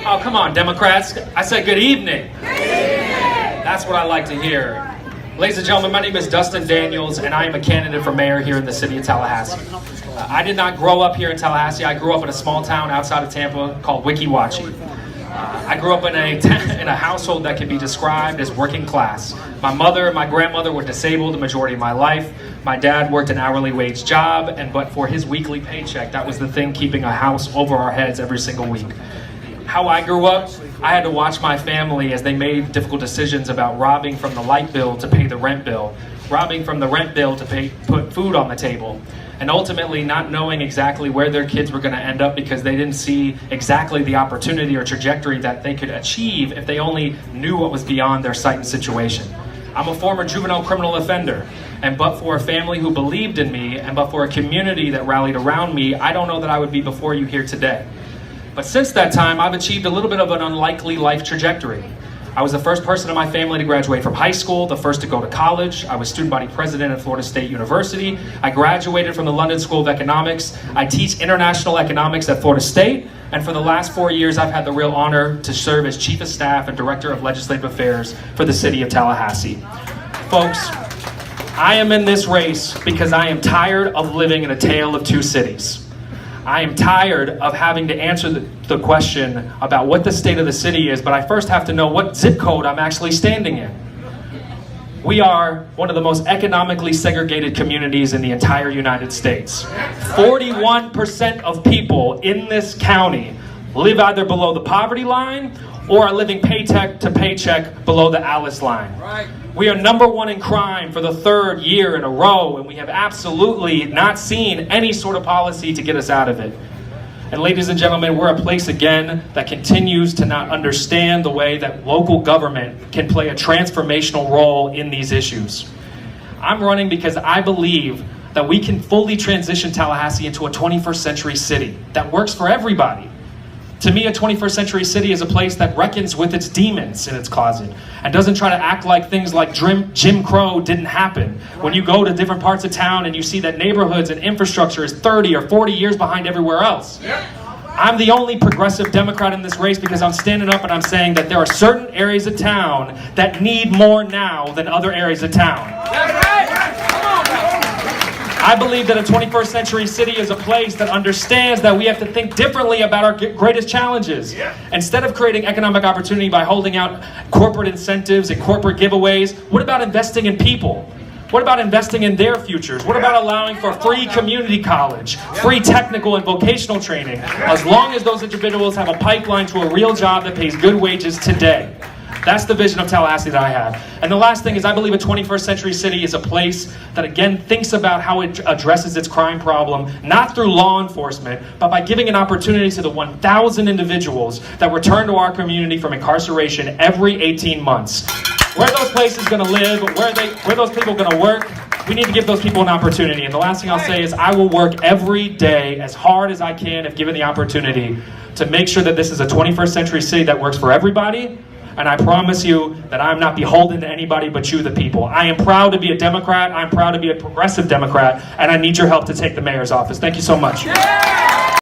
Oh, come on, Democrats. I said good evening. That's what I like to hear. Ladies and gentlemen, my name is Dustin Daniels, and I am a candidate for mayor here in the city of Tallahassee. I did not grow up here in Tallahassee. I grew up in a small town outside of Tampa called Weeki Wachee. I grew up in a household that can be described as working class. My mother and my grandmother were disabled the majority of my life. My dad worked an hourly wage job, but for his weekly paycheck, that was the thing keeping a house over our heads every single week. How I grew up, I had to watch my family as they made difficult decisions about robbing from the light bill to pay the rent bill, robbing from the rent bill to put food on the table, and ultimately not knowing exactly where their kids were going to end up because they didn't see exactly the opportunity or trajectory that they could achieve if they only knew what was beyond their sight and situation. I'm a former juvenile criminal offender, and but for a family who believed in me, and but for a community that rallied around me, I don't know that I would be before you here today. But since that time, I've achieved a little bit of an unlikely life trajectory. I was the first person in my family to graduate from high school, the first to go to college. I was student body president at Florida State University. I graduated from the London School of Economics. I teach international economics at Florida State. And for the last 4 years, I've had the real honor to serve as Chief of Staff and Director of Legislative Affairs for the city of Tallahassee. Folks, I am in this race because I am tired of living in a tale of two cities. I am tired of having to answer the question about what the state of the city is, but I first have to know what zip code I'm actually standing in. We are one of the most economically segregated communities in the entire United States. 41% of people in this county live either below the poverty line or are living paycheck to paycheck below the Alice line. Right. We are #1 in crime for the 3rd year in a row, and we have absolutely not seen any sort of policy to get us out of it. And ladies and gentlemen, we're a place again that continues to not understand the way that local government can play a transformational role in these issues. I'm running because I believe that we can fully transition Tallahassee into a 21st century city that works for everybody. To me, a 21st century city is a place that reckons with its demons in its closet and doesn't try to act like things like Jim Crow didn't happen. When you go to different parts of town and you see that neighborhoods and infrastructure is 30 or 40 years behind everywhere else. I'm the only progressive Democrat in this race because I'm standing up and I'm saying that there are certain areas of town that need more now than other areas of town. I believe that a 21st century city is a place that understands that we have to think differently about our greatest challenges. Instead of creating economic opportunity by holding out corporate incentives and corporate giveaways, what about investing in people? What about investing in their futures? What about allowing for free community college, free technical and vocational training, as long as those individuals have a pipeline to a real job that pays good wages today? That's the vision of Tallahassee that I have. And the last thing is I believe a 21st century city is a place that again thinks about how it addresses its crime problem, not through law enforcement, but by giving an opportunity to the 1,000 individuals that return to our community from incarceration every 18 months. Where are those places going to live? Where are those people going to work? We need to give those people an opportunity. And the last thing I'll say is I will work every day as hard as I can if given the opportunity to make sure that this is a 21st century city that works for everybody. And I promise you that I'm not beholden to anybody but you, the people. I am proud to be a Democrat. I'm proud to be a progressive Democrat. And I need your help to take the mayor's office. Thank you so much.